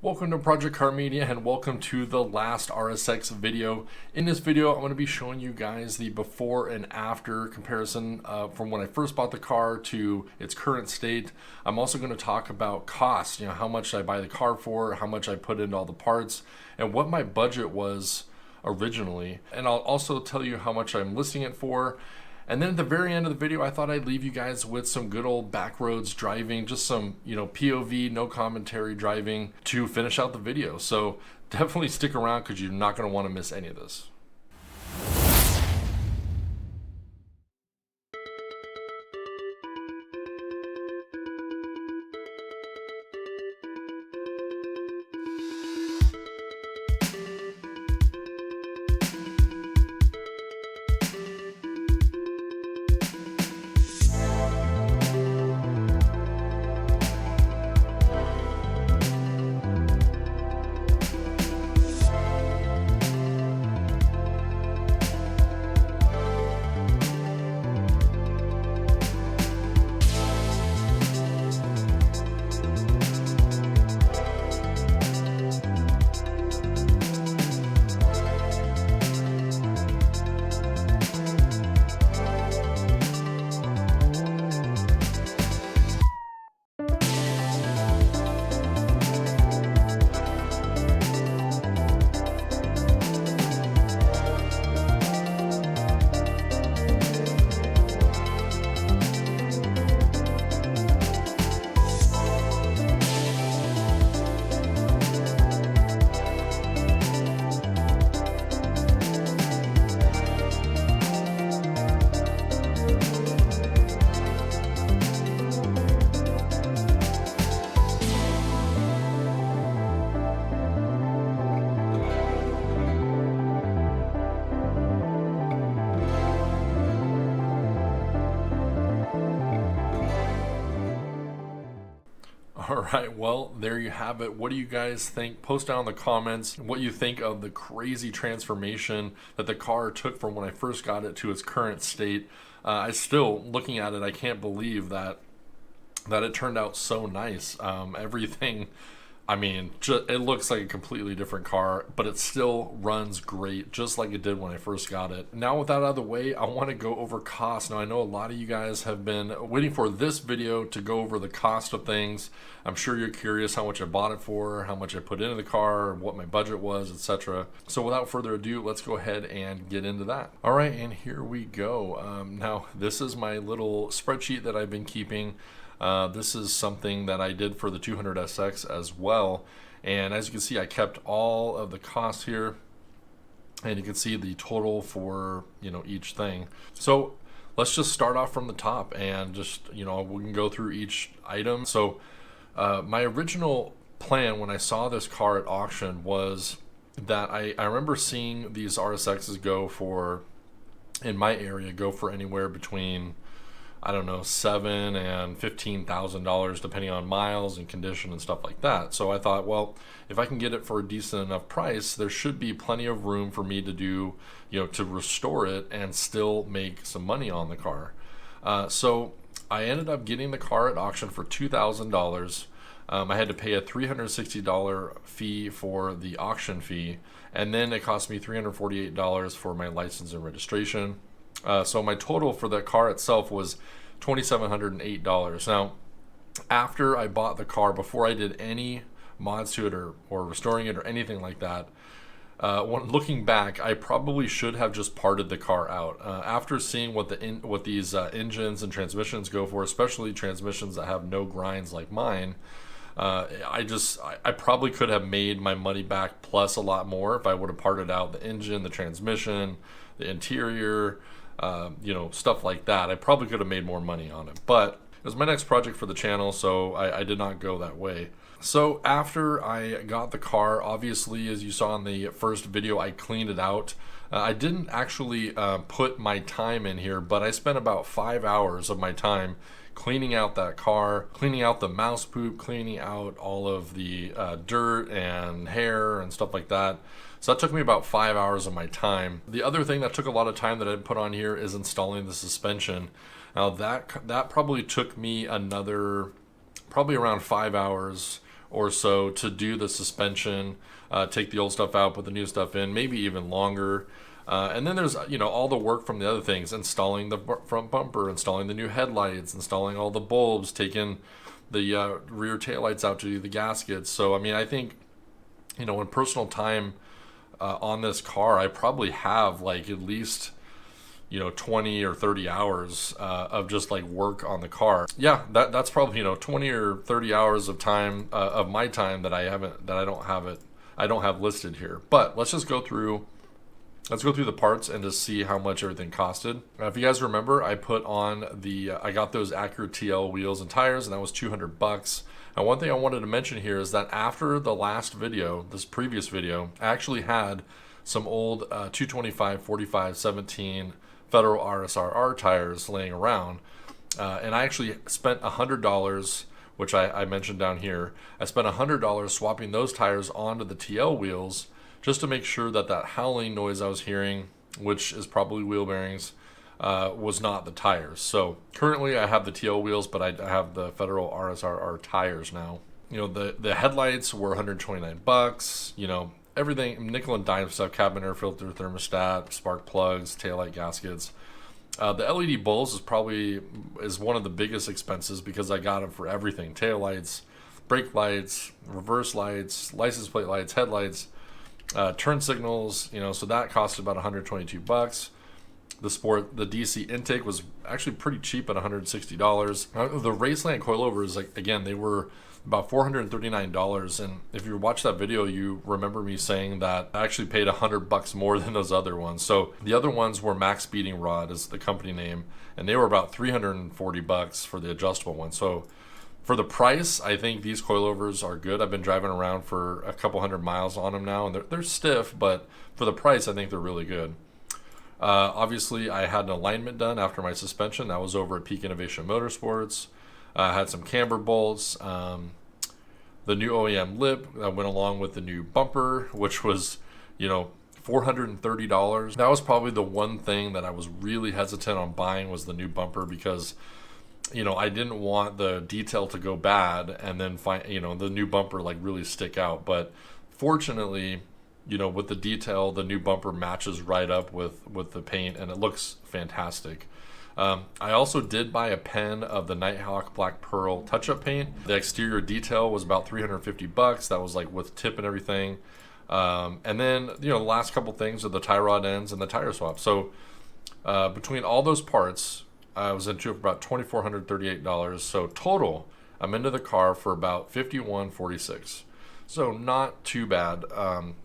Welcome to Project Car Media and welcome to the last RSX video. In this video, I'm going to be showing you guys the before and after comparison from when I first bought the car to its current state. I'm also going to talk about cost, how much I buy the car for, how much I put into all the parts, and what my budget was originally. And I'll also tell you how much I'm listing it for. And then at the very end of the video, I thought I'd leave you guys with some good old backroads driving, just some, POV, no commentary driving to finish out the video. So definitely stick around because you're not going to want to miss any of this. All right, well, there you have it. What do you guys think? Post down in the comments what you think of the crazy transformation that the car took from when I first got it to its current state. I still, looking at it, I can't believe that it turned out so nice. Everything, it looks like a completely different car, but it still runs great, just like it did when I first got it. Now with that out of the way, I want to go over cost. Now I know a lot of you guys have been waiting for this video to go over the cost of things. I'm sure you're curious how much I bought it for, how much I put into the car, what my budget was, etc. So without further ado, let's go ahead and get into that. All right, and here we go. Now this is my little spreadsheet that I've been keeping. This is something that I did for the 200SX as well, and as you can see, I kept all of the costs here, and you can see the total for each thing. So let's just start off from the top and just we can go through each item. So my original plan when I saw this car at auction was that I remember seeing these RSXs go for, in my area, go for anywhere between $7,000 and $15,000 depending on miles and condition and stuff like that. So I thought, well, if I can get it for a decent enough price, there should be plenty of room for me to do, to restore it and still make some money on the car. So I ended up getting the car at auction for $2,000. I had to pay a $360 fee for the auction fee, and then it cost me $348 for my license and registration. So my total for the car itself was $2,708. Now, after I bought the car, before I did any mods to it or restoring it or anything like that, when looking back, I probably should have just parted the car out. After seeing what these engines and transmissions go for, especially transmissions that have no grinds like mine, I probably could have made my money back plus a lot more if I would have parted out the engine, the transmission, the interior, stuff like that. I probably could have made more money on it, but it was my next project for the channel, so I did not go that way. So after I got the car, obviously, as you saw in the first video, I cleaned it out. I didn't actually put my time in here, but I spent about 5 hours of my time cleaning out that car, cleaning out the mouse poop, cleaning out all of the dirt and hair and stuff like that. So that took me about 5 hours of my time. The other thing that took a lot of time that I put on here is installing the suspension. Now that probably took me another, probably around 5 hours or so to do the suspension, take the old stuff out, put the new stuff in, maybe even longer. And then there's, you know, all the work from the other things, installing the front bumper, installing the new headlights, installing all the bulbs, taking the rear taillights out to do the gaskets. So, I mean, I think, you know, in personal time on this car, I probably have like at least, you know, 20 or 30 hours of just like work on the car. Yeah, that's probably, you know, 20 or 30 hours of time of my time that I don't have listed here. But let's go through the parts and just see how much everything costed. If you guys remember, I put on I got those Acura TL wheels and tires, and that was $200. And one thing I wanted to mention here is that after the last video, this previous video, I actually had some old 225, 45, 17 Federal RSRR tires laying around. And I actually spent $100, which I mentioned down here. I spent $100 swapping those tires onto the TL wheels just to make sure that howling noise I was hearing, which is probably wheel bearings, was not the tires. So currently I have the TL wheels, but I have the Federal RSRR tires now. You know, the headlights were $129. You know, everything, nickel and dime stuff, cabin air filter, thermostat, spark plugs, taillight gaskets. The LED bulbs is one of the biggest expenses because I got them for everything: taillights, brake lights, reverse lights, license plate lights, headlights, turn signals. You know, so that cost about $122. The DC intake was actually pretty cheap at $160. The Raceland coilovers, like, again, they were about $439. And if you watch that video, you remember me saying that I actually paid $100 more than those other ones. So the other ones were Max Speeding Rod is the company name, and they were about $340 for the adjustable one. So for the price, I think these coilovers are good. I've been driving around for a couple hundred miles on them now, and they're stiff, but for the price, I think they're really good. Obviously, I had an alignment done after my suspension. That was over at Peak Innovation Motorsports. I had some camber bolts, the new OEM lip that went along with the new bumper, which was, you know, $430. That was probably the one thing that I was really hesitant on buying, was the new bumper, because, you know, I didn't want the detail to go bad and then the new bumper like really stick out. But fortunately, you know, with the detail, the new bumper matches right up with the paint, and it looks fantastic. I also did buy a pen of the Nighthawk Black Pearl touch-up paint. The exterior detail was about $350. That was like with tip and everything. And then, you know, the last couple things are the tie rod ends and the tire swap. So between all those parts, I was into about $2,438. So total, I'm into the car for about $5,146. So not too bad.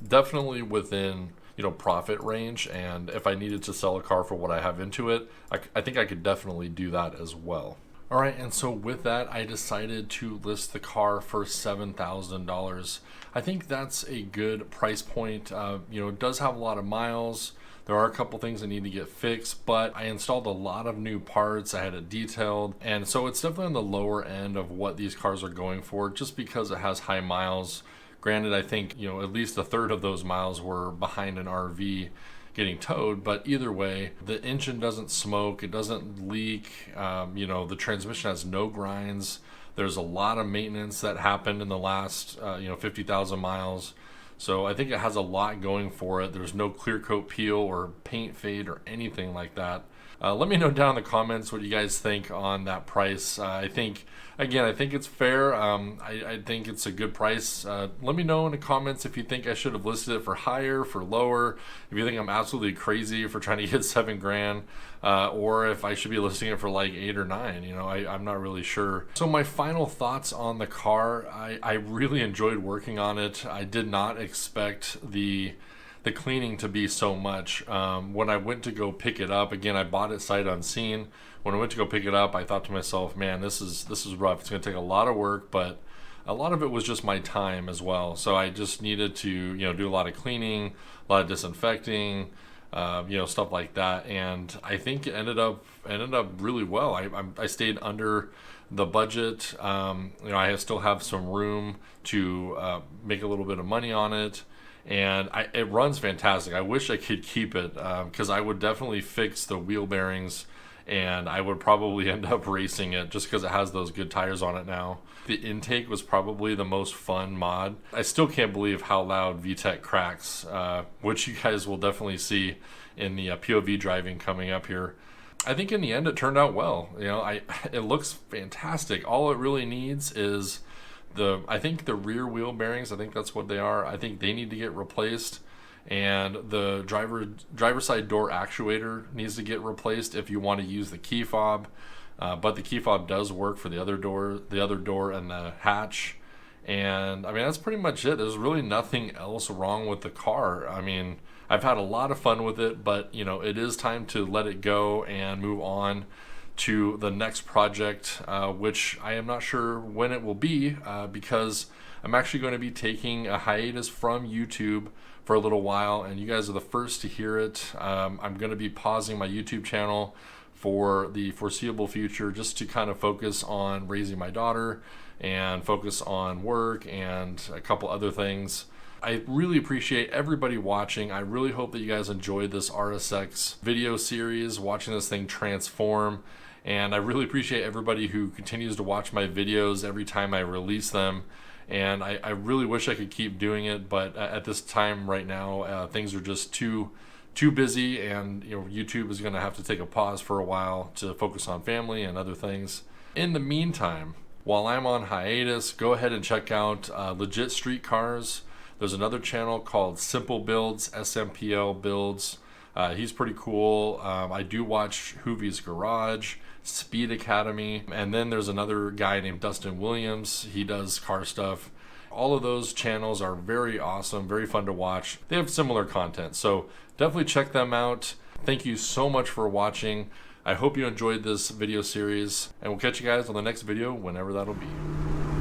Definitely within, you know, profit range. And if I needed to sell a car for what I have into it, I think I could definitely do that as well. All right, and so with that, I decided to list the car for $7,000. I think that's a good price point. You know, it does have a lot of miles. There are a couple things that need to get fixed, but I installed a lot of new parts. I had it detailed, and so it's definitely on the lower end of what these cars are going for, just because it has high miles. Granted, I think, you know, at least a third of those miles were behind an RV getting towed, but either way, the engine doesn't smoke, it doesn't leak, you know, the transmission has no grinds. There's a lot of maintenance that happened in the last, 50,000 miles. So I think it has a lot going for it. There's no clear coat peel or paint fade or anything like that. Let me know down in the comments what you guys think on that price. I think it's fair. I think it's a good price. Let me know in the comments if you think I should have listed it for higher, for lower, if you think I'm absolutely crazy for trying to get $7,000, or if I should be listing it for like 8 or 9. You know, I'm not really sure. So my final thoughts on the car, I really enjoyed working on it. I did not expect the cleaning to be so much. When I went to go pick it up, again, I bought it sight unseen. When I went to go pick it up, I thought to myself, man, this is rough. It's going to take a lot of work, but a lot of it was just my time as well. So I just needed to, you know, do a lot of cleaning, a lot of disinfecting, stuff like that. And I think it ended up really well. I stayed under the budget. I still have some room to make a little bit of money on it. And it runs fantastic. I wish I could keep it, because I would definitely fix the wheel bearings and I would probably end up racing it just because it has those good tires on it now. The intake was probably the most fun mod. I still can't believe how loud VTEC cracks, which you guys will definitely see in the POV driving coming up here. I think in the end it turned out well. It looks fantastic. All it really needs is I think the rear wheel bearings, I think that's what they are. I think they need to get replaced, and the driver side door actuator needs to get replaced if you want to use the key fob. But the key fob does work for the other door and the hatch. And I mean, that's pretty much it. There's really nothing else wrong with the car. I mean, I've had a lot of fun with it, but it is time to let it go and move on to the next project, which I am not sure when it will be, because I'm actually going to be taking a hiatus from YouTube for a little while, and you guys are the first to hear it. I'm going to be pausing my YouTube channel for the foreseeable future, just to kind of focus on raising my daughter and focus on work and a couple other things. I really appreciate everybody watching. I really hope that you guys enjoyed this RSX video series, watching this thing transform. And I really appreciate everybody who continues to watch my videos every time I release them. And I really wish I could keep doing it, but at this time right now, things are just too busy, and YouTube is going to have to take a pause for a while to focus on family and other things. In the meantime, while I'm on hiatus, go ahead and check out Legit Street Cars. There's another channel called Simple Builds, SMPL Builds. He's pretty cool. I do watch Hoovie's Garage, Speed Academy, and then there's another guy named Dustin Williams. He does car stuff. All of those channels are very awesome, very fun to watch. They have similar content, so definitely check them out. Thank you so much for watching. I hope you enjoyed this video series, and we'll catch you guys on the next video, whenever that'll be.